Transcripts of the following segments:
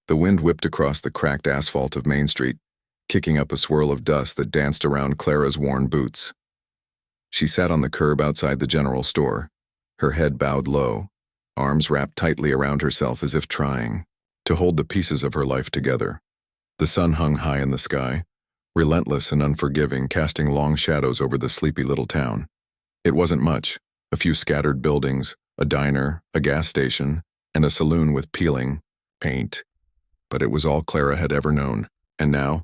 The wind whipped across the cracked asphalt of Main Street, kicking up a swirl of dust that danced around Clara's worn boots. She sat on the curb outside the general store, her head bowed low, arms wrapped tightly around herself as if trying to hold the pieces of her life together. The sun hung high in the sky, relentless and unforgiving, casting long shadows over the sleepy little town. It wasn't much, a few scattered buildings, a diner, a gas station, and a saloon with peeling paint. But it was all Clara had ever known, and now,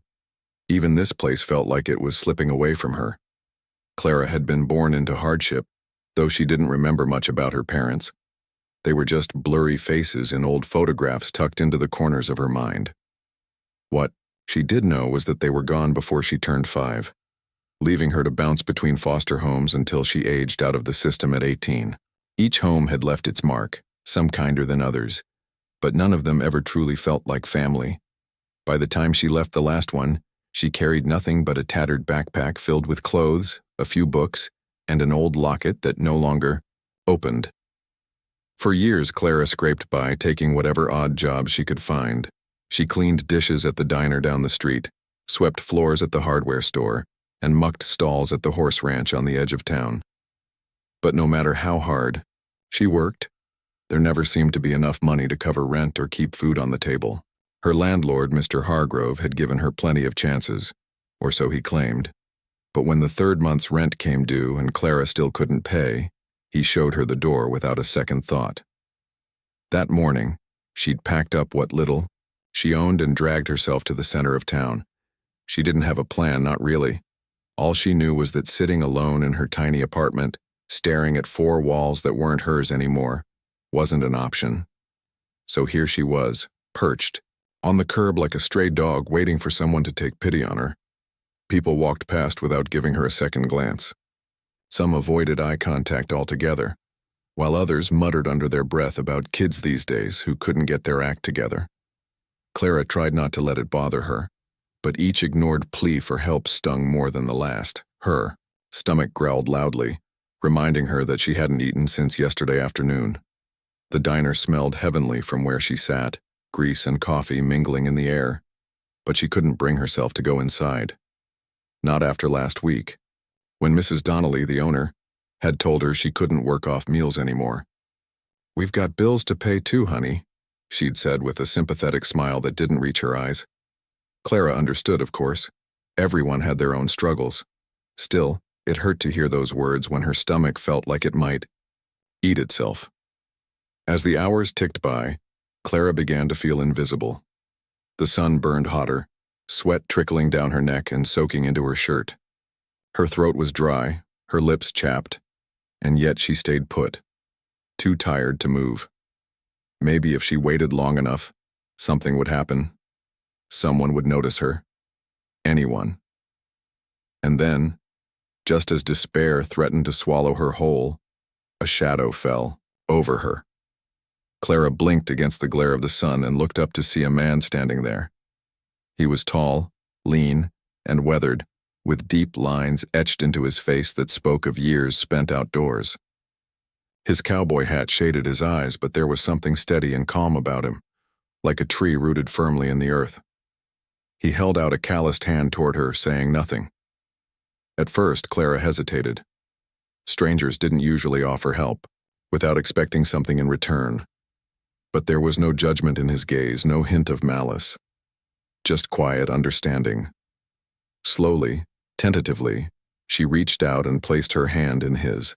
even this place felt like it was slipping away from her. Clara had been born into hardship, though she didn't remember much about her parents. They were just blurry faces in old photographs tucked into the corners of her mind. What she did know was that they were gone before she turned 5, leaving her to bounce between foster homes until she aged out of the system at 18. Each home had left its mark, some kinder than others, but none of them ever truly felt like family. By the time she left the last one, she carried nothing but a tattered backpack filled with clothes, a few books, and an old locket that no longer opened. For years, Clara scraped by, taking whatever odd jobs she could find. She cleaned dishes at the diner down the street, swept floors at the hardware store, and mucked stalls at the horse ranch on the edge of town. But no matter how hard she worked, there never seemed to be enough money to cover rent or keep food on the table. Her landlord, Mr. Hargrove, had given her plenty of chances, or so he claimed. But when the third month's rent came due and Clara still couldn't pay, he showed her the door without a second thought. That morning, she'd packed up what little she owned and dragged herself to the center of town. She didn't have a plan, not really. All she knew was that sitting alone in her tiny apartment, staring at 4 walls that weren't hers anymore, wasn't an option. So here she was, perched, on the curb like a stray dog waiting for someone to take pity on her. People walked past without giving her a second glance. Some avoided eye contact altogether, while others muttered under their breath about kids these days who couldn't get their act together. Clara tried not to let it bother her, but each ignored plea for help stung more than the last. Her stomach growled loudly, reminding her that she hadn't eaten since yesterday afternoon. The diner smelled heavenly from where she sat, grease and coffee mingling in the air, but she couldn't bring herself to go inside. Not after last week, when Mrs. Donnelly, the owner, had told her she couldn't work off meals anymore. "We've got bills to pay too, honey," she'd said with a sympathetic smile that didn't reach her eyes. Clara understood, of course. Everyone had their own struggles. Still, it hurt to hear those words when her stomach felt like it might eat itself. As the hours ticked by, Clara began to feel invisible. The sun burned hotter, sweat trickling down her neck and soaking into her shirt. Her throat was dry, her lips chapped, and yet she stayed put, too tired to move. Maybe if she waited long enough, something would happen. Someone would notice her. Anyone. And then, just as despair threatened to swallow her whole, a shadow fell over her. Clara blinked against the glare of the sun and looked up to see a man standing there. He was tall, lean, and weathered, with deep lines etched into his face that spoke of years spent outdoors. His cowboy hat shaded his eyes, but there was something steady and calm about him, like a tree rooted firmly in the earth. He held out a calloused hand toward her, saying nothing. At first, Clara hesitated. Strangers didn't usually offer help, without expecting something in return. But there was no judgment in his gaze, no hint of malice. Just quiet understanding. Slowly, tentatively, she reached out and placed her hand in his.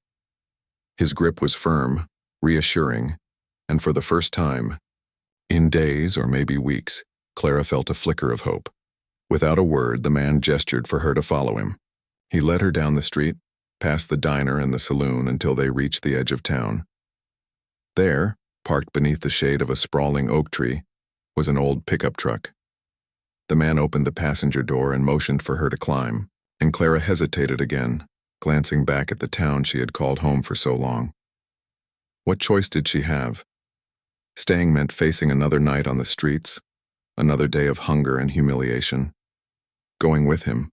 His grip was firm, reassuring, and for the first time, in days or maybe weeks, Clara felt a flicker of hope. Without a word, the man gestured for her to follow him. He led her down the street, past the diner and the saloon until they reached the edge of town. There, parked beneath the shade of a sprawling oak tree, was an old pickup truck. The man opened the passenger door and motioned for her to climb, and Clara hesitated again, glancing back at the town she had called home for so long. What choice did she have? Staying meant facing another night on the streets, another day of hunger and humiliation. Going with him,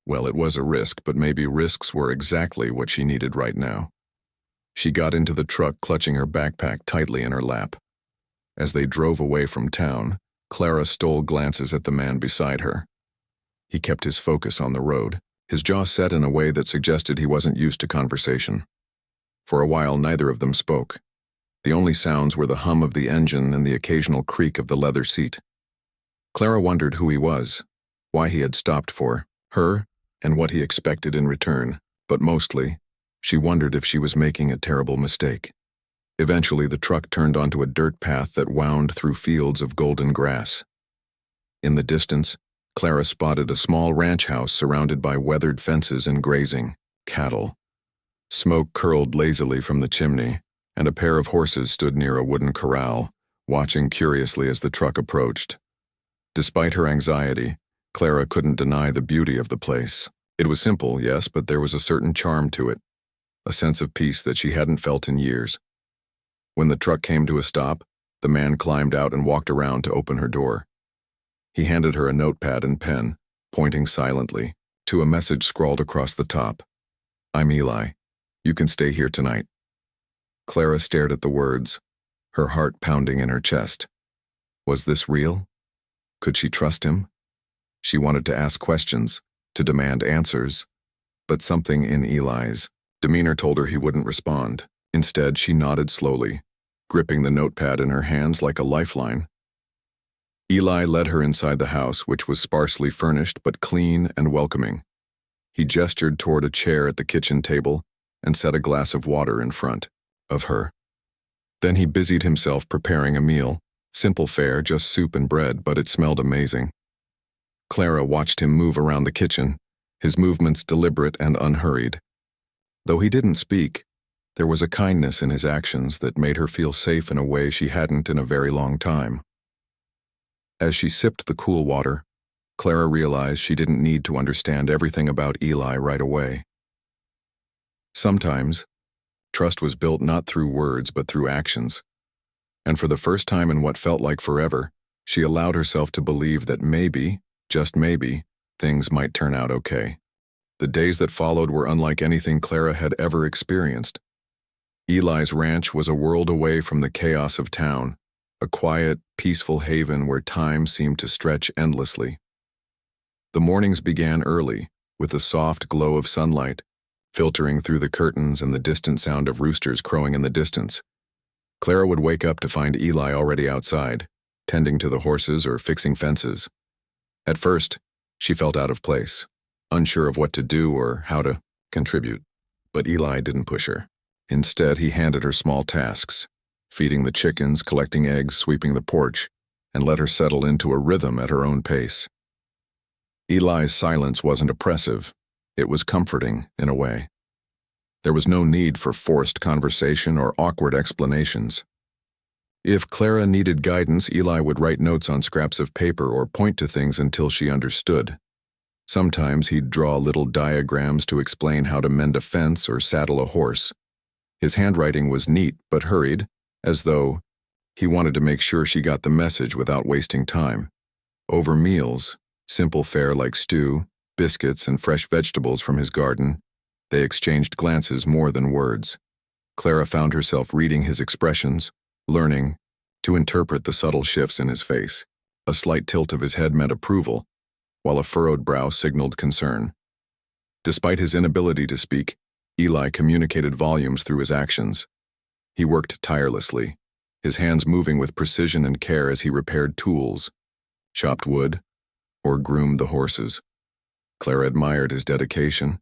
well, it was a risk, but maybe risks were exactly what she needed right now. She got into the truck, clutching her backpack tightly in her lap. As they drove away from town, Clara stole glances at the man beside her. He kept his focus on the road, his jaw set in a way that suggested he wasn't used to conversation. For a while, neither of them spoke. The only sounds were the hum of the engine and the occasional creak of the leather seat. Clara wondered who he was, why he had stopped for her, and what he expected in return, but mostly, she wondered if she was making a terrible mistake. Eventually, the truck turned onto a dirt path that wound through fields of golden grass. In the distance, Clara spotted a small ranch house surrounded by weathered fences and grazing cattle. Smoke curled lazily from the chimney, and a pair of horses stood near a wooden corral, watching curiously as the truck approached. Despite her anxiety, Clara couldn't deny the beauty of the place. It was simple, yes, but there was a certain charm to it, a sense of peace that she hadn't felt in years. When the truck came to a stop, the man climbed out and walked around to open her door. He handed her a notepad and pen, pointing silently to a message scrawled across the top. "I'm Eli. You can stay here tonight." Clara stared at the words, her heart pounding in her chest. Was this real? Could she trust him? She wanted to ask questions, to demand answers, but something in Eli's demeanor told her he wouldn't respond. Instead, she nodded slowly, gripping the notepad in her hands like a lifeline. Eli led her inside the house, which was sparsely furnished but clean and welcoming. He gestured toward a chair at the kitchen table and set a glass of water in front of her. Then he busied himself preparing a meal, simple fare, just soup and bread, but it smelled amazing. Clara watched him move around the kitchen, his movements deliberate and unhurried. Though he didn't speak, there was a kindness in his actions that made her feel safe in a way she hadn't in a very long time. As she sipped the cool water, Clara realized she didn't need to understand everything about Eli right away. Sometimes, trust was built not through words but through actions, and for the first time in what felt like forever, she allowed herself to believe that maybe, just maybe, things might turn out okay. The days that followed were unlike anything Clara had ever experienced. Eli's ranch was a world away from the chaos of town, a quiet, peaceful haven where time seemed to stretch endlessly. The mornings began early, with the soft glow of sunlight, filtering through the curtains and the distant sound of roosters crowing in the distance. Clara would wake up to find Eli already outside, tending to the horses or fixing fences. At first, she felt out of place, unsure of what to do or how to contribute. But Eli didn't push her. Instead, he handed her small tasks, feeding the chickens, collecting eggs, sweeping the porch, and let her settle into a rhythm at her own pace. Eli's silence wasn't oppressive. It was comforting, in a way. There was no need for forced conversation or awkward explanations. If Clara needed guidance, Eli would write notes on scraps of paper or point to things until she understood. Sometimes he'd draw little diagrams to explain how to mend a fence or saddle a horse. His handwriting was neat but hurried, as though he wanted to make sure she got the message without wasting time. Over meals, simple fare like stew, biscuits, and fresh vegetables from his garden, they exchanged glances more than words. Clara found herself reading his expressions, learning to interpret the subtle shifts in his face. A slight tilt of his head meant approval, while a furrowed brow signaled concern. Despite his inability to speak, Eli communicated volumes through his actions. He worked tirelessly, his hands moving with precision and care as he repaired tools, chopped wood, or groomed the horses. Clara admired his dedication,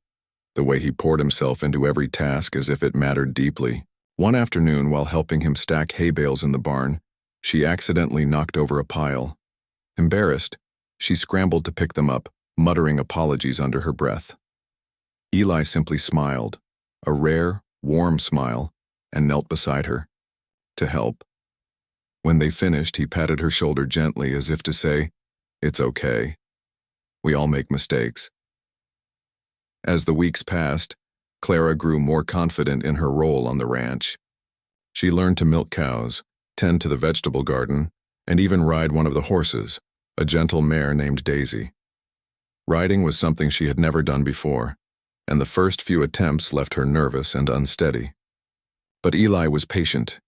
the way he poured himself into every task as if it mattered deeply. One afternoon, while helping him stack hay bales in the barn, she accidentally knocked over a pile. Embarrassed, she scrambled to pick them up, muttering apologies under her breath. Eli simply smiled, a rare, warm smile, and knelt beside her to help. When they finished, he patted her shoulder gently as if to say, "It's okay. We all make mistakes." As the weeks passed, Clara grew more confident in her role on the ranch. She learned to milk cows, tend to the vegetable garden, and even ride one of the horses, a gentle mare named Daisy. Riding was something she had never done before, and the first few attempts left her nervous and unsteady. But Eli was patient,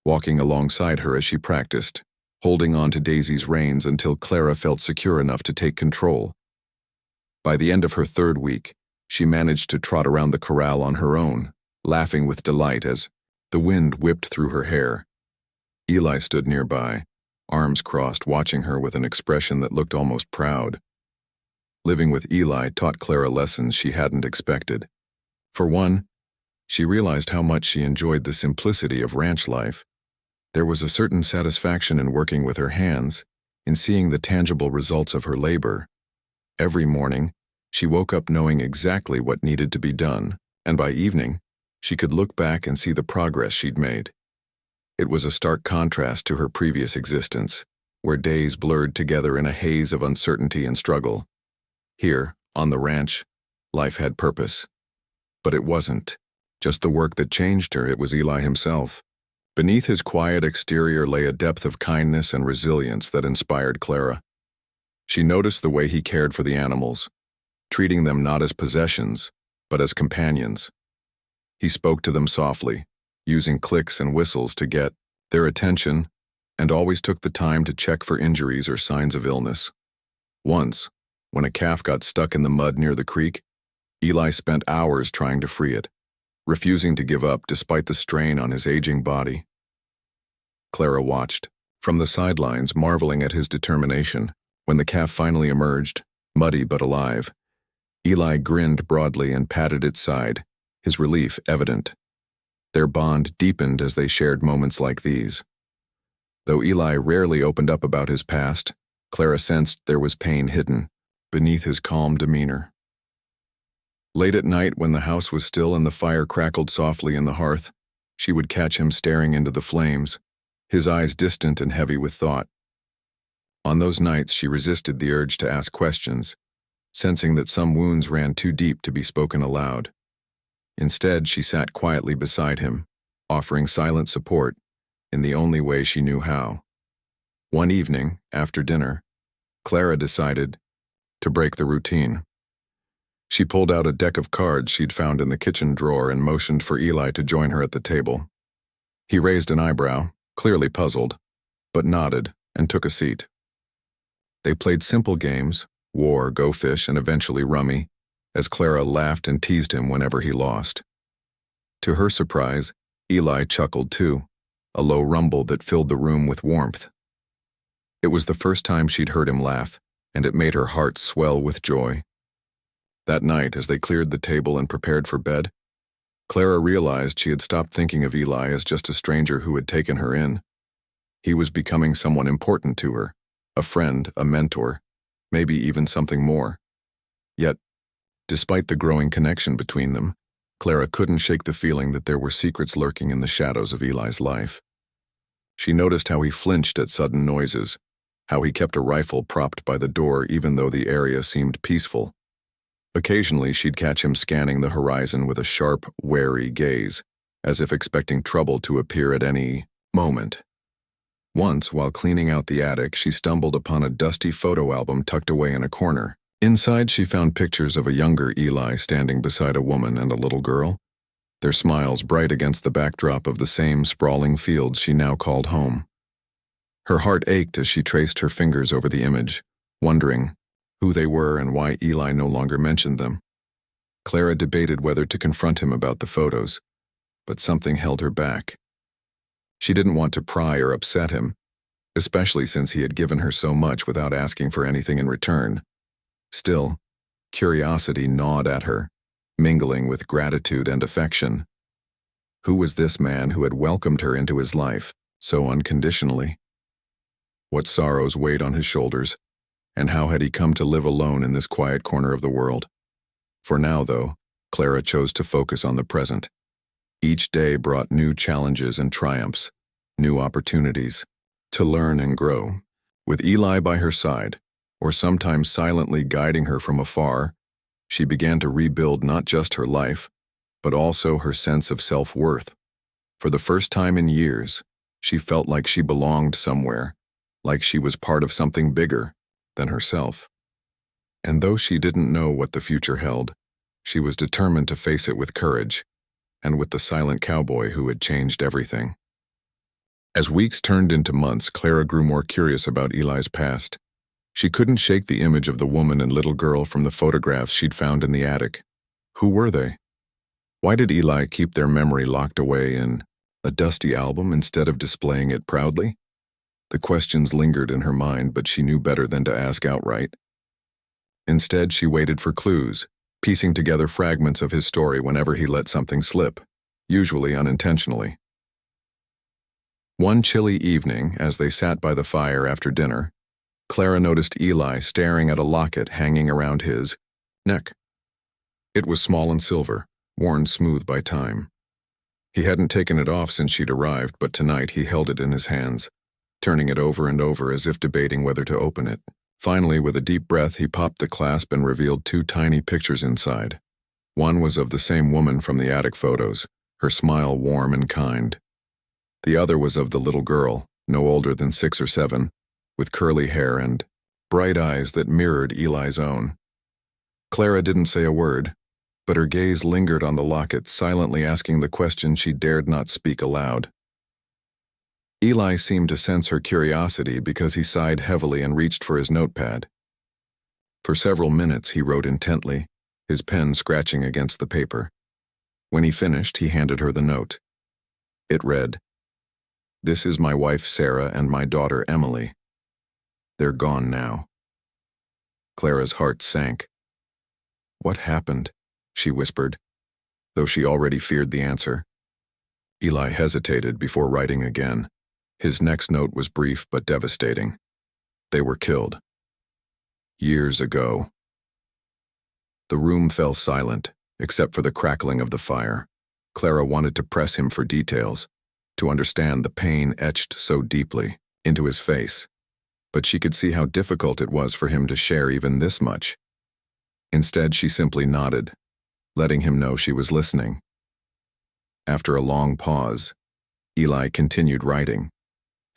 walking alongside her as she practiced, holding on to Daisy's reins until Clara felt secure enough to take control. By the end of her third week, she managed to trot around the corral on her own, laughing with delight as the wind whipped through her hair. Eli stood nearby, arms crossed, watching her with an expression that looked almost proud. Living with Eli taught Clara lessons she hadn't expected. For one, she realized how much she enjoyed the simplicity of ranch life. There was a certain satisfaction in working with her hands, in seeing the tangible results of her labor. Every morning, she woke up knowing exactly what needed to be done, and by evening, she could look back and see the progress she'd made. It was a stark contrast to her previous existence, where days blurred together in a haze of uncertainty and struggle. Here, on the ranch, life had purpose. But it wasn't just the work that changed her, it was Eli himself. Beneath his quiet exterior lay a depth of kindness and resilience that inspired Clara. She noticed the way he cared for the animals, treating them not as possessions, but as companions. He spoke to them softly, using clicks and whistles to get their attention, and always took the time to check for injuries or signs of illness. Once, when a calf got stuck in the mud near the creek, Eli spent hours trying to free it, refusing to give up despite the strain on his aging body. Clara watched, from the sidelines, marveling at his determination. When the calf finally emerged, muddy but alive, Eli grinned broadly and patted its side, his relief evident. Their bond deepened as they shared moments like these. Though Eli rarely opened up about his past, Clara sensed there was pain hidden beneath his calm demeanor. Late at night, when the house was still and the fire crackled softly in the hearth, she would catch him staring into the flames, his eyes distant and heavy with thought. On those nights, she resisted the urge to ask questions, sensing that some wounds ran too deep to be spoken aloud. Instead, she sat quietly beside him, offering silent support in the only way she knew how. One evening, after dinner, Clara decided to break the routine. She pulled out a deck of cards she'd found in the kitchen drawer and motioned for Eli to join her at the table. He raised an eyebrow, clearly puzzled, but nodded and took a seat. They played simple games, war, go fish, and eventually rummy, as Clara laughed and teased him whenever he lost. To her surprise, Eli chuckled too, a low rumble that filled the room with warmth. It was the first time she'd heard him laugh, and it made her heart swell with joy. That night, as they cleared the table and prepared for bed, Clara realized she had stopped thinking of Eli as just a stranger who had taken her in. He was becoming someone important to her, a friend, a mentor, maybe even something more. Yet, despite the growing connection between them, Clara couldn't shake the feeling that there were secrets lurking in the shadows of Eli's life. She noticed how he flinched at sudden noises, how he kept a rifle propped by the door even though the area seemed peaceful. Occasionally, she'd catch him scanning the horizon with a sharp, wary gaze, as if expecting trouble to appear at any moment. Once, while cleaning out the attic, she stumbled upon a dusty photo album tucked away in a corner. Inside, she found pictures of a younger Eli standing beside a woman and a little girl, their smiles bright against the backdrop of the same sprawling fields she now called home. Her heart ached as she traced her fingers over the image, wondering who they were and why Eli no longer mentioned them. Clara debated whether to confront him about the photos, but something held her back. She didn't want to pry or upset him, especially since he had given her so much without asking for anything in return. Still, curiosity gnawed at her, mingling with gratitude and affection. Who was this man who had welcomed her into his life so unconditionally? What sorrows weighed on his shoulders, and how had he come to live alone in this quiet corner of the world? For now, though, Clara chose to focus on the present. Each day brought new challenges and triumphs, new opportunities to learn and grow. With Eli by her side, or sometimes silently guiding her from afar, she began to rebuild not just her life, but also her sense of self-worth. For the first time in years, she felt like she belonged somewhere, like she was part of something bigger than herself. And though she didn't know what the future held, she was determined to face it with courage, and with the silent cowboy who had changed everything. As weeks turned into months, Clara grew more curious about Eli's past. She couldn't shake the image of the woman and little girl from the photographs she'd found in the attic. Who were they? Why did Eli keep their memory locked away in a dusty album instead of displaying it proudly? The questions lingered in her mind, but she knew better than to ask outright. Instead, she waited for clues, piecing together fragments of his story whenever he let something slip, usually unintentionally. One chilly evening, as they sat by the fire after dinner, Clara noticed Eli staring at a locket hanging around his neck. It was small and silver, worn smooth by time. He hadn't taken it off since she'd arrived, but tonight he held it in his hands, turning it over and over as if debating whether to open it. Finally, with a deep breath, he popped the clasp and revealed two tiny pictures inside. One was of the same woman from the attic photos, her smile warm and kind. The other was of the little girl, no older than 6 or 7, with curly hair and bright eyes that mirrored Eli's own. Clara didn't say a word, but her gaze lingered on the locket, silently asking the question she dared not speak aloud. Eli seemed to sense her curiosity because he sighed heavily and reached for his notepad. For several minutes he wrote intently, his pen scratching against the paper. When he finished, he handed her the note. It read, "This is my wife Sarah and my daughter Emily. They're gone now." Clara's heart sank. "What happened?" she whispered, though she already feared the answer. Eli hesitated before writing again. His next note was brief but devastating. They were killed. Years ago. The room fell silent, except for the crackling of the fire. Clara wanted to press him for details, to understand the pain etched so deeply into his face, but she could see how difficult it was for him to share even this much. Instead, she simply nodded, letting him know she was listening. After a long pause, Eli continued writing,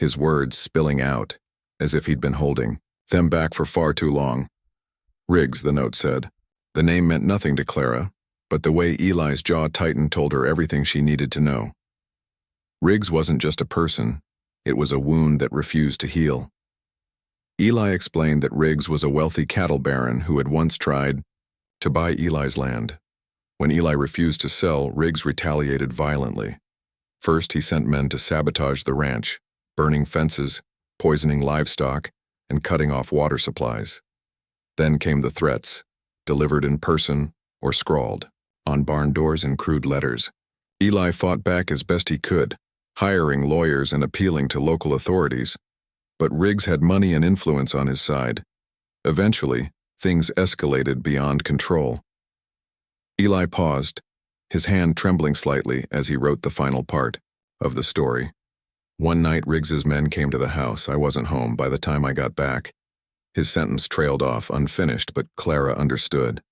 his words spilling out, as if he'd been holding them back for far too long. Riggs, the note said. The name meant nothing to Clara, but the way Eli's jaw tightened told her everything she needed to know. Riggs wasn't just a person, it was a wound that refused to heal. Eli explained that Riggs was a wealthy cattle baron who had once tried to buy Eli's land. When Eli refused to sell, Riggs retaliated violently. First, he sent men to sabotage the ranch, burning fences, poisoning livestock, and cutting off water supplies. Then came the threats, delivered in person or scrawled on barn doors in crude letters. Eli fought back as best he could, hiring lawyers and appealing to local authorities, but Riggs had money and influence on his side. Eventually, things escalated beyond control. Eli paused, his hand trembling slightly as he wrote the final part of the story. One night, Riggs's men came to the house. I wasn't home by the time I got back. His sentence trailed off, unfinished, but Clara understood.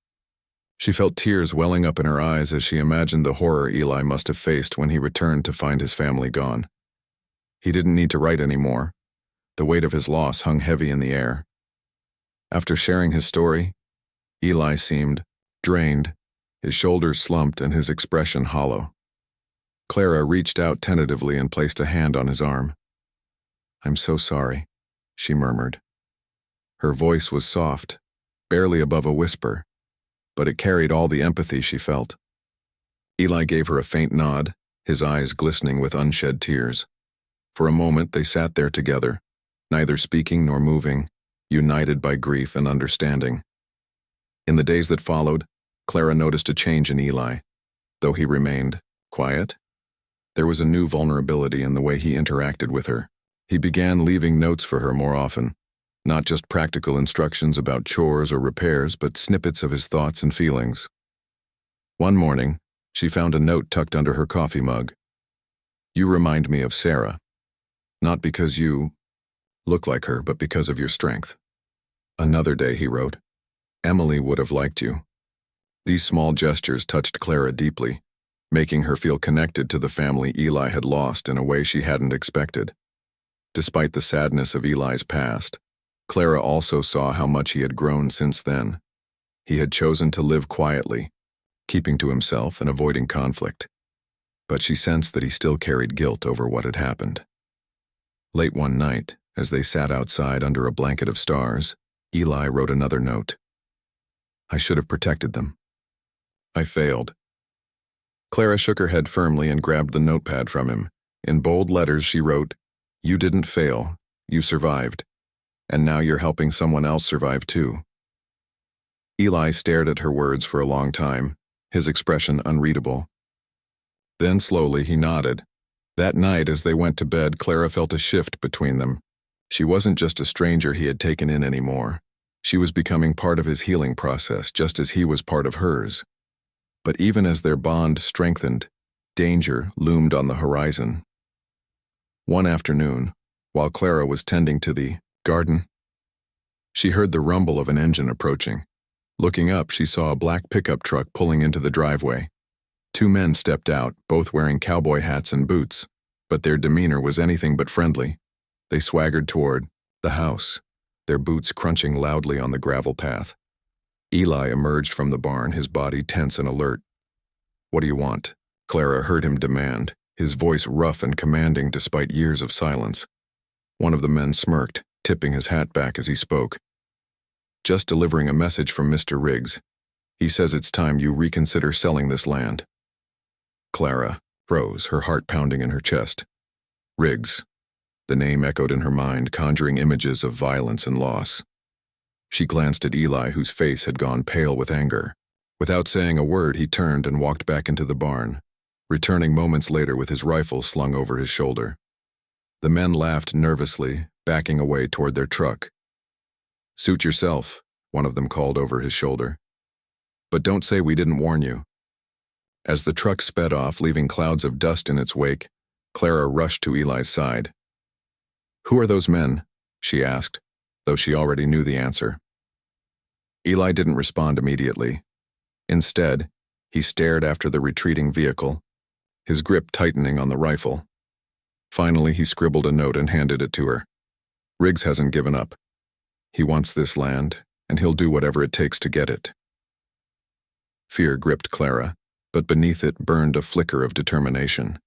She felt tears welling up in her eyes as she imagined the horror Eli must have faced when he returned to find his family gone. He didn't need to write anymore. The weight of his loss hung heavy in the air. After sharing his story, Eli seemed drained, his shoulders slumped and his expression hollow. Clara reached out tentatively and placed a hand on his arm. "I'm so sorry," she murmured. Her voice was soft, barely above a whisper, but it carried all the empathy she felt. Eli gave her a faint nod, his eyes glistening with unshed tears. For a moment they sat there together, neither speaking nor moving, united by grief and understanding. In the days that followed, Clara noticed a change in Eli. Though he remained quiet, there was a new vulnerability in the way he interacted with her. He began leaving notes for her more often, not just practical instructions about chores or repairs, but snippets of his thoughts and feelings. One morning, she found a note tucked under her coffee mug. "You remind me of Sarah. Not because you look like her, but because of your strength." Another day, he wrote, "Emily would have liked you." These small gestures touched Clara deeply, making her feel connected to the family Eli had lost in a way she hadn't expected. Despite the sadness of Eli's past, Clara also saw how much he had grown since then. He had chosen to live quietly, keeping to himself and avoiding conflict. But she sensed that he still carried guilt over what had happened. Late one night, as they sat outside under a blanket of stars, Eli wrote another note. I should have protected them. I failed. Clara shook her head firmly and grabbed the notepad from him. In bold letters she wrote, You didn't fail, you survived. And now you're helping someone else survive too. Eli stared at her words for a long time, his expression unreadable. Then slowly he nodded. That night as they went to bed, Clara felt a shift between them. She wasn't just a stranger he had taken in anymore. She was becoming part of his healing process, just as he was part of hers. But even as their bond strengthened, danger loomed on the horizon. One afternoon, while Clara was tending to the garden, she heard the rumble of an engine approaching. Looking up, she saw a black pickup truck pulling into the driveway. Two men stepped out, both wearing cowboy hats and boots, but their demeanor was anything but friendly. They swaggered toward the house, their boots crunching loudly on the gravel path. Eli emerged from the barn, his body tense and alert. What do you want? Clara heard him demand, his voice rough and commanding despite years of silence. One of the men smirked, tipping his hat back as he spoke. Just delivering a message from Mr. Riggs. He says it's time you reconsider selling this land. Clara froze, her heart pounding in her chest. Riggs. The name echoed in her mind, conjuring images of violence and loss. She glanced at Eli, whose face had gone pale with anger. Without saying a word, he turned and walked back into the barn, returning moments later with his rifle slung over his shoulder. The men laughed nervously, backing away toward their truck. Suit yourself, one of them called over his shoulder. But don't say we didn't warn you. As the truck sped off, leaving clouds of dust in its wake, Clara rushed to Eli's side. Who are those men? She asked, though she already knew the answer. Eli didn't respond immediately. Instead, he stared after the retreating vehicle, his grip tightening on the rifle. Finally, he scribbled a note and handed it to her. Riggs hasn't given up. He wants this land, and he'll do whatever it takes to get it. Fear gripped Clara, but beneath it burned a flicker of determination.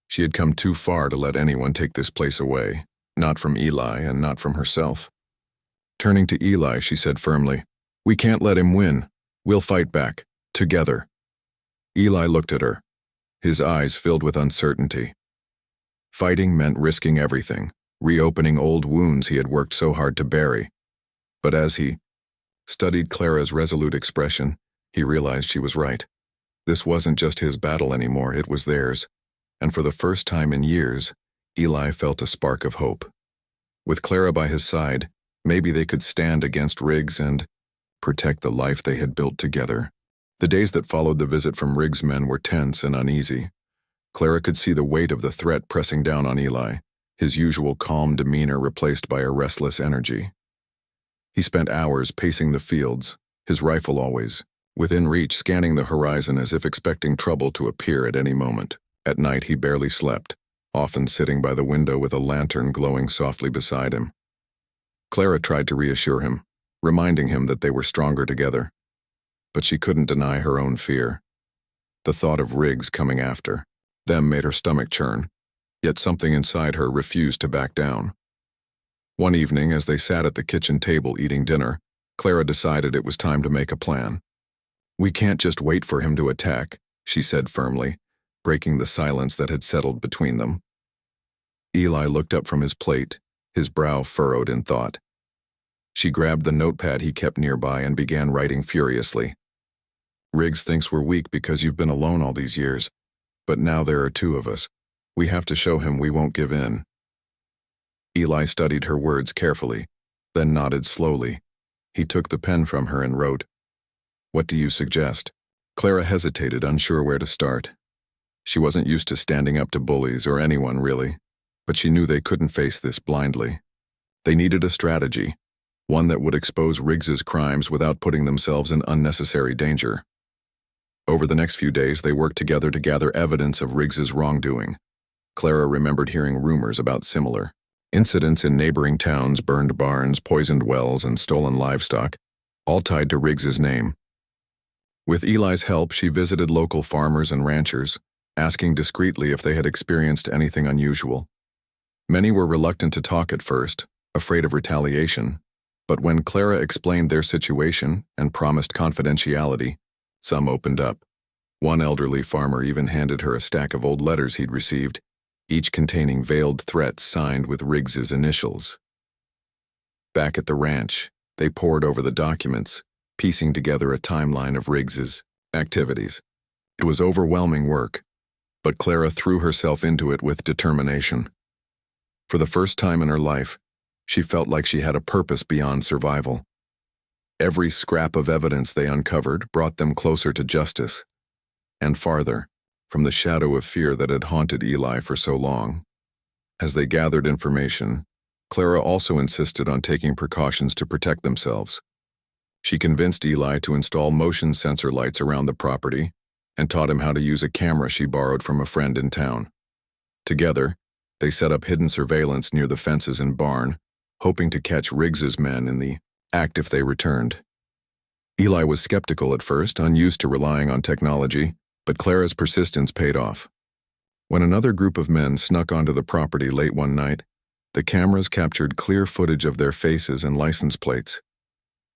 She had come too far to let anyone take this place away, not from Eli and not from herself. Turning to Eli, she said firmly, We can't let him win. We'll fight back, together. Eli looked at her, his eyes filled with uncertainty. Fighting meant risking everything, reopening old wounds he had worked so hard to bury. But as he studied Clara's resolute expression, he realized she was right. This wasn't just his battle anymore, it was theirs. And for the first time in years, Eli felt a spark of hope. With Clara by his side, maybe they could stand against Riggs and protect the life they had built together. The days that followed the visit from Riggs' men were tense and uneasy. Clara could see the weight of the threat pressing down on Eli, his usual calm demeanor replaced by a restless energy. He spent hours pacing the fields, his rifle always, within reach, scanning the horizon as if expecting trouble to appear at any moment. At night he barely slept, often sitting by the window with a lantern glowing softly beside him. Clara tried to reassure him, reminding him that they were stronger together. But she couldn't deny her own fear. The thought of Riggs coming after them made her stomach churn, yet something inside her refused to back down. One evening, as they sat at the kitchen table eating dinner, Clara decided it was time to make a plan. We can't just wait for him to attack, she said firmly, breaking the silence that had settled between them. Eli looked up from his plate, his brow furrowed in thought. She grabbed the notepad he kept nearby and began writing furiously. Riggs thinks we're weak because you've been alone all these years, but now there are two of us. We have to show him we won't give in. Eli studied her words carefully, then nodded slowly. He took the pen from her and wrote, What do you suggest? Clara hesitated, unsure where to start. She wasn't used to standing up to bullies or anyone really, but she knew they couldn't face this blindly. They needed a strategy, one that would expose Riggs's crimes without putting themselves in unnecessary danger. Over the next few days, they worked together to gather evidence of Riggs's wrongdoing. Clara remembered hearing rumors about similar incidents in neighboring towns, burned barns, poisoned wells, and stolen livestock, all tied to Riggs's name. With Eli's help, she visited local farmers and ranchers, asking discreetly if they had experienced anything unusual. Many were reluctant to talk at first, afraid of retaliation, but when Clara explained their situation and promised confidentiality, some opened up. One elderly farmer even handed her a stack of old letters he'd received, each containing veiled threats signed with Riggs's initials. Back at the ranch, they pored over the documents, piecing together a timeline of Riggs's activities. It was overwhelming work, but Clara threw herself into it with determination. For the first time in her life, she felt like she had a purpose beyond survival. Every scrap of evidence they uncovered brought them closer to justice, and farther from the shadow of fear that had haunted Eli for so long. As they gathered information, Clara also insisted on taking precautions to protect themselves. She convinced Eli to install motion sensor lights around the property and taught him how to use a camera she borrowed from a friend in town. Together, they set up hidden surveillance near the fences and barn, hoping to catch Riggs's men in the act if they returned. Eli was skeptical at first, unused to relying on technology, but Clara's persistence paid off. When another group of men snuck onto the property late one night, the cameras captured clear footage of their faces and license plates.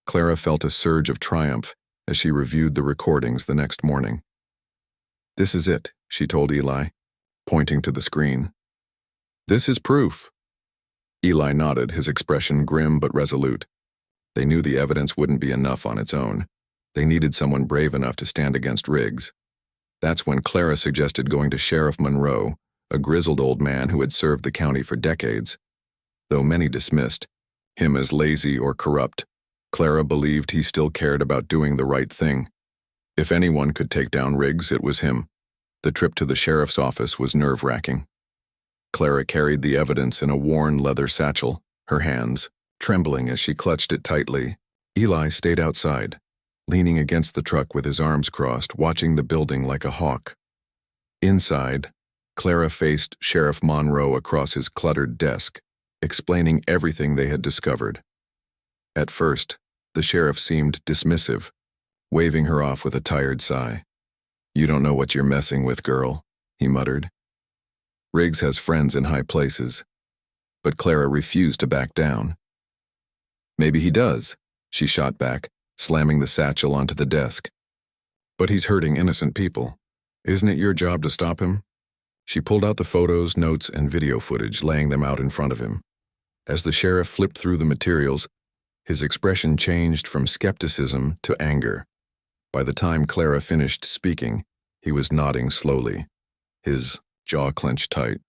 Clara felt a surge of triumph as she reviewed the recordings the next morning. "This is it," she told Eli, pointing to the screen. "This is proof." Eli nodded, his expression grim but resolute. They knew the evidence wouldn't be enough on its own. They needed someone brave enough to stand against Riggs. That's when Clara suggested going to Sheriff Monroe, a grizzled old man who had served the county for decades. Though many dismissed him as lazy or corrupt, Clara believed he still cared about doing the right thing. If anyone could take down Riggs, it was him. The trip to the sheriff's office was nerve-wracking. Clara carried the evidence in a worn leather satchel, her hands trembling as she clutched it tightly. Eli stayed outside, leaning against the truck with his arms crossed, watching the building like a hawk. Inside, Clara faced Sheriff Monroe across his cluttered desk, explaining everything they had discovered. At first, the sheriff seemed dismissive, waving her off with a tired sigh. "You don't know what you're messing with, girl," he muttered. "Riggs has friends in high places." But Clara refused to back down. "Maybe he does," she shot back, slamming the satchel onto the desk. "But he's hurting innocent people. Isn't it your job to stop him?" She pulled out the photos, notes, and video footage, laying them out in front of him. As the sheriff flipped through the materials, his expression changed from skepticism to anger. By the time Clara finished speaking, he was nodding slowly, his jaw clenched tight.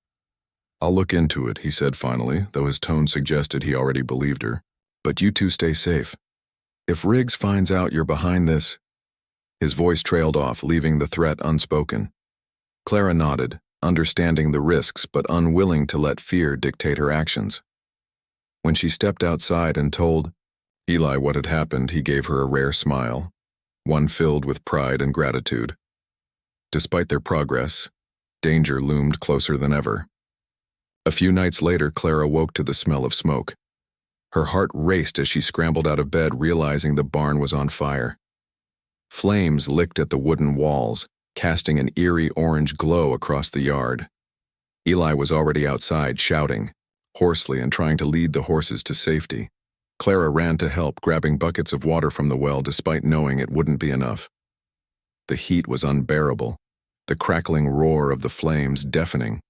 "I'll look into it," he said finally, though his tone suggested he already believed her. "But you two stay safe. If Riggs finds out you're behind this—" His voice trailed off, leaving the threat unspoken. Clara nodded, understanding the risks but unwilling to let fear dictate her actions. When she stepped outside and told Eli what had happened, he gave her a rare smile, one filled with pride and gratitude. Despite their progress, danger loomed closer than ever. A few nights later, Clara woke to the smell of smoke. Her heart raced as she scrambled out of bed, realizing the barn was on fire. Flames licked at the wooden walls, casting an eerie orange glow across the yard. Eli was already outside, shouting hoarsely and trying to lead the horses to safety. Clara ran to help, grabbing buckets of water from the well despite knowing it wouldn't be enough. The heat was unbearable, the crackling roar of the flames deafening.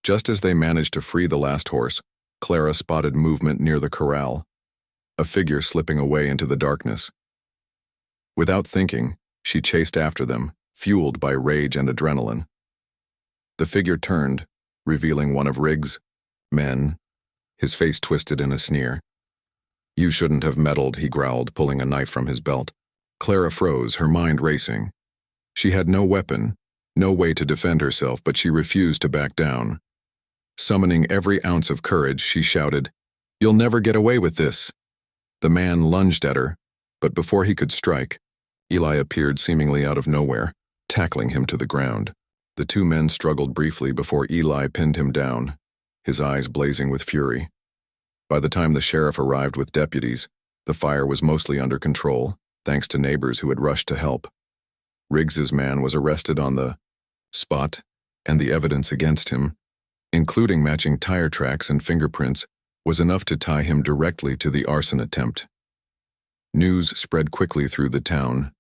Just as they managed to free the last horse, Clara spotted movement near the corral, a figure slipping away into the darkness. Without thinking, she chased after them, fueled by rage and adrenaline. The figure turned, revealing one of Riggs' men, his face twisted in a sneer. "You shouldn't have meddled," he growled, pulling a knife from his belt. Clara froze, her mind racing. She had no weapon, no way to defend herself, but she refused to back down. Summoning every ounce of courage, she shouted, "You'll never get away with this!" The man lunged at her, but before he could strike, Eli appeared seemingly out of nowhere, tackling him to the ground. The two men struggled briefly before Eli pinned him down, his eyes blazing with fury. By the time the sheriff arrived with deputies, the fire was mostly under control, thanks to neighbors who had rushed to help. Riggs's man was arrested on the spot, and the evidence against him, including matching tire tracks and fingerprints, was enough to tie him directly to the arson attempt. News spread quickly through the town,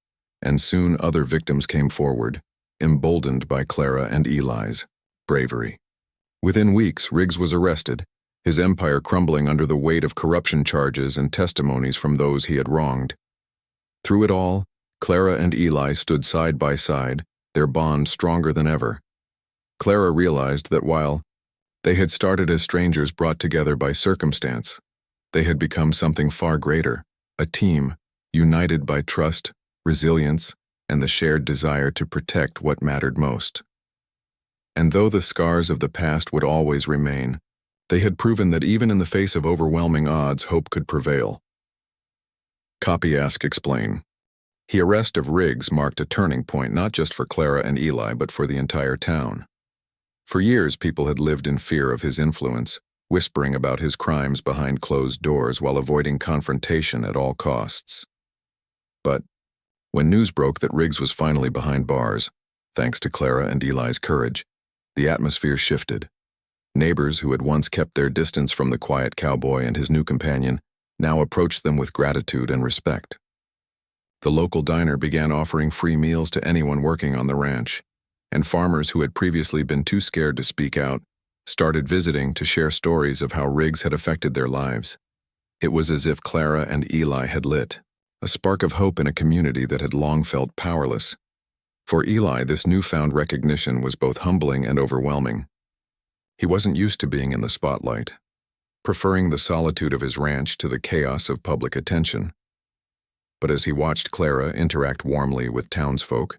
and soon other victims came forward, emboldened by Clara and Eli's bravery. Within weeks, Riggs was arrested, his empire crumbling under the weight of corruption charges and testimonies from those he had wronged. Through it all, Clara and Eli stood side by side, their bond stronger than ever. Clara realized that while they had started as strangers brought together by circumstance, they had become something far greater, a team, united by trust, resilience, and the shared desire to protect what mattered most. And though the scars of the past would always remain, they had proven that even in the face of overwhelming odds, hope could prevail. Copy Ask Explain. The arrest of Riggs marked a turning point not just for Clara and Eli but for the entire town. For years, people had lived in fear of his influence, whispering about his crimes behind closed doors while avoiding confrontation at all costs. But when news broke that Riggs was finally behind bars, thanks to Clara and Eli's courage, the atmosphere shifted. Neighbors who had once kept their distance from the quiet cowboy and his new companion now approached them with gratitude and respect. The local diner began offering free meals to anyone working on the ranch, and farmers who had previously been too scared to speak out started visiting to share stories of how Riggs had affected their lives. It was as if Clara and Eli had lit a spark of hope in a community that had long felt powerless. For Eli, this newfound recognition was both humbling and overwhelming. He wasn't used to being in the spotlight, preferring the solitude of his ranch to the chaos of public attention. But as he watched Clara interact warmly with townsfolk,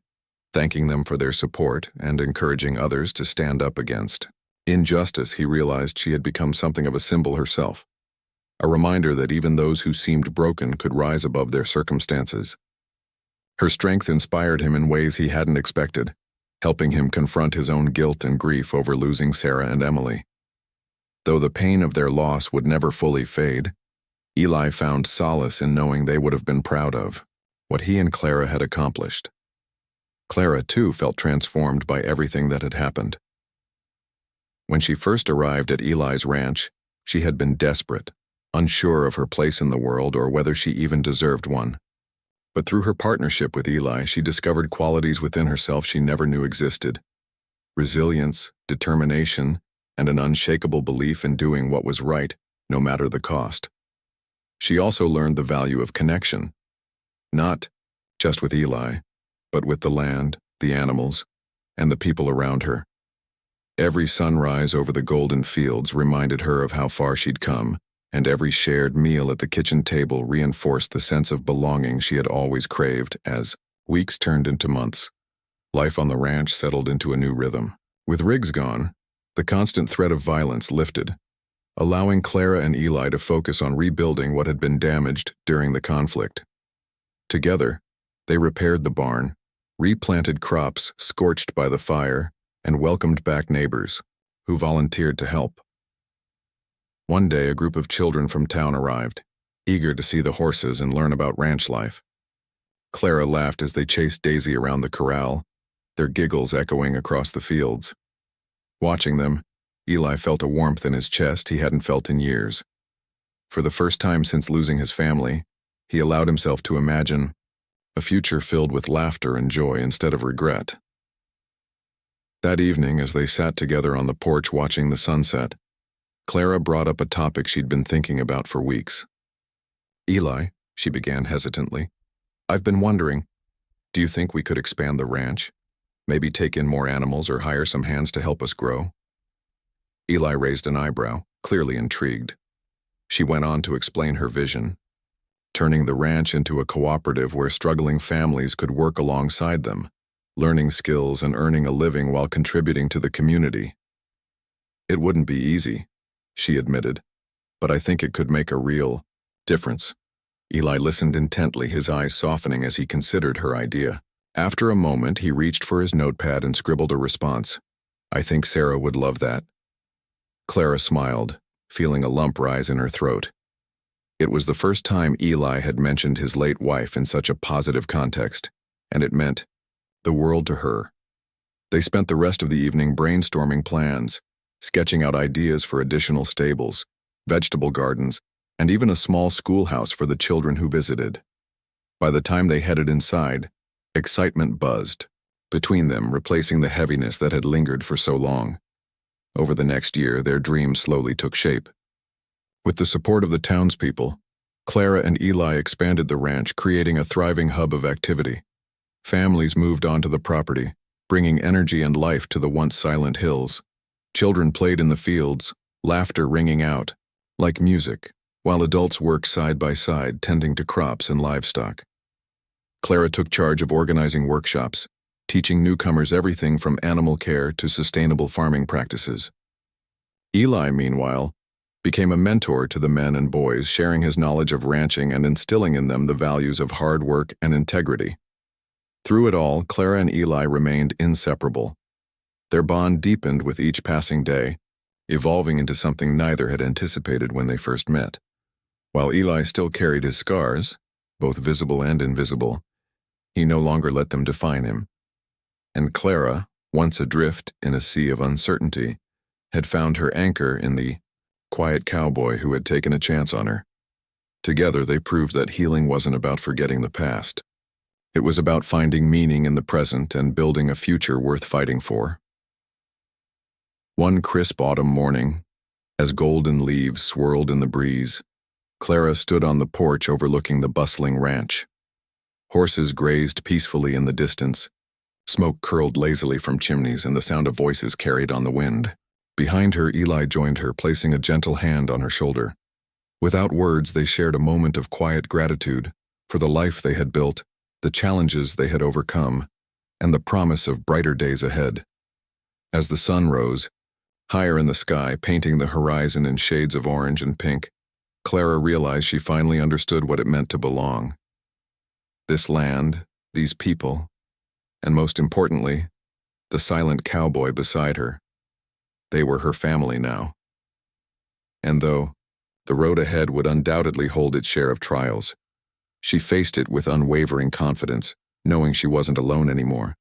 thanking them for their support and encouraging others to stand up against injustice, he realized she had become something of a symbol herself, a reminder that even those who seemed broken could rise above their circumstances. Her strength inspired him in ways he hadn't expected, helping him confront his own guilt and grief over losing Sarah and Emily. Though the pain of their loss would never fully fade, Eli found solace in knowing they would have been proud of what he and Clara had accomplished. Clara, too, felt transformed by everything that had happened. When she first arrived at Eli's ranch, she had been desperate, unsure of her place in the world or whether she even deserved one. But through her partnership with Eli, she discovered qualities within herself she never knew existed: resilience, determination, and an unshakable belief in doing what was right, no matter the cost. She also learned the value of connection, not just with Eli, but with the land, the animals, and the people around her. Every sunrise over the golden fields reminded her of how far she'd come, and every shared meal at the kitchen table reinforced the sense of belonging she had always craved. As weeks turned into months, life on the ranch settled into a new rhythm. With Riggs gone, the constant threat of violence lifted, allowing Clara and Eli to focus on rebuilding what had been damaged during the conflict. Together, they repaired the barn, replanted crops scorched by the fire, and welcomed back neighbors who volunteered to help. One day, a group of children from town arrived, eager to see the horses and learn about ranch life. Clara laughed as they chased Daisy around the corral, their giggles echoing across the fields. Watching them, Eli felt a warmth in his chest he hadn't felt in years. For the first time since losing his family, he allowed himself to imagine a future filled with laughter and joy instead of regret. That evening, as they sat together on the porch watching the sunset, Clara brought up a topic she'd been thinking about for weeks. "Eli," she began hesitantly, "I've been wondering, do you think we could expand the ranch? Maybe take in more animals or hire some hands to help us grow?" Eli raised an eyebrow, clearly intrigued. She went on to explain her vision, turning the ranch into a cooperative where struggling families could work alongside them, learning skills and earning a living while contributing to the community. "It wouldn't be easy," she admitted, "but I think it could make a real difference." Eli listened intently, his eyes softening as he considered her idea. After a moment, he reached for his notepad and scribbled a response. "I think Sarah would love that." Clara smiled, feeling a lump rise in her throat. It was the first time Eli had mentioned his late wife in such a positive context, and it meant the world to her. They spent the rest of the evening brainstorming plans, sketching out ideas for additional stables, vegetable gardens, and even a small schoolhouse for the children who visited. By the time they headed inside, excitement buzzed between them, replacing the heaviness that had lingered for so long. Over the next year, their dreams slowly took shape. With the support of the townspeople, Clara and Eli expanded the ranch, creating a thriving hub of activity. Families moved onto the property, bringing energy and life to the once silent hills. Children played in the fields, laughter ringing out, like music, while adults worked side by side, tending to crops and livestock. Clara took charge of organizing workshops, teaching newcomers everything from animal care to sustainable farming practices. Eli, meanwhile, became a mentor to the men and boys, sharing his knowledge of ranching and instilling in them the values of hard work and integrity. Through it all, Clara and Eli remained inseparable. Their bond deepened with each passing day, evolving into something neither had anticipated when they first met. While Eli still carried his scars, both visible and invisible, he no longer let them define him. And Clara, once adrift in a sea of uncertainty, had found her anchor in the quiet cowboy who had taken a chance on her. Together, they proved that healing wasn't about forgetting the past. It was about finding meaning in the present and building a future worth fighting for. One crisp autumn morning, as golden leaves swirled in the breeze, Clara stood on the porch overlooking the bustling ranch. Horses grazed peacefully in the distance. Smoke curled lazily from chimneys and the sound of voices carried on the wind. Behind her, Eli joined her, placing a gentle hand on her shoulder. Without words, they shared a moment of quiet gratitude for the life they had built, the challenges they had overcome, and the promise of brighter days ahead. As the sun rose, higher in the sky, painting the horizon in shades of orange and pink, Clara realized she finally understood what it meant to belong. This land, these people, and most importantly, the silent cowboy beside her. They were her family now. And though the road ahead would undoubtedly hold its share of trials, she faced it with unwavering confidence, knowing she wasn't alone anymore.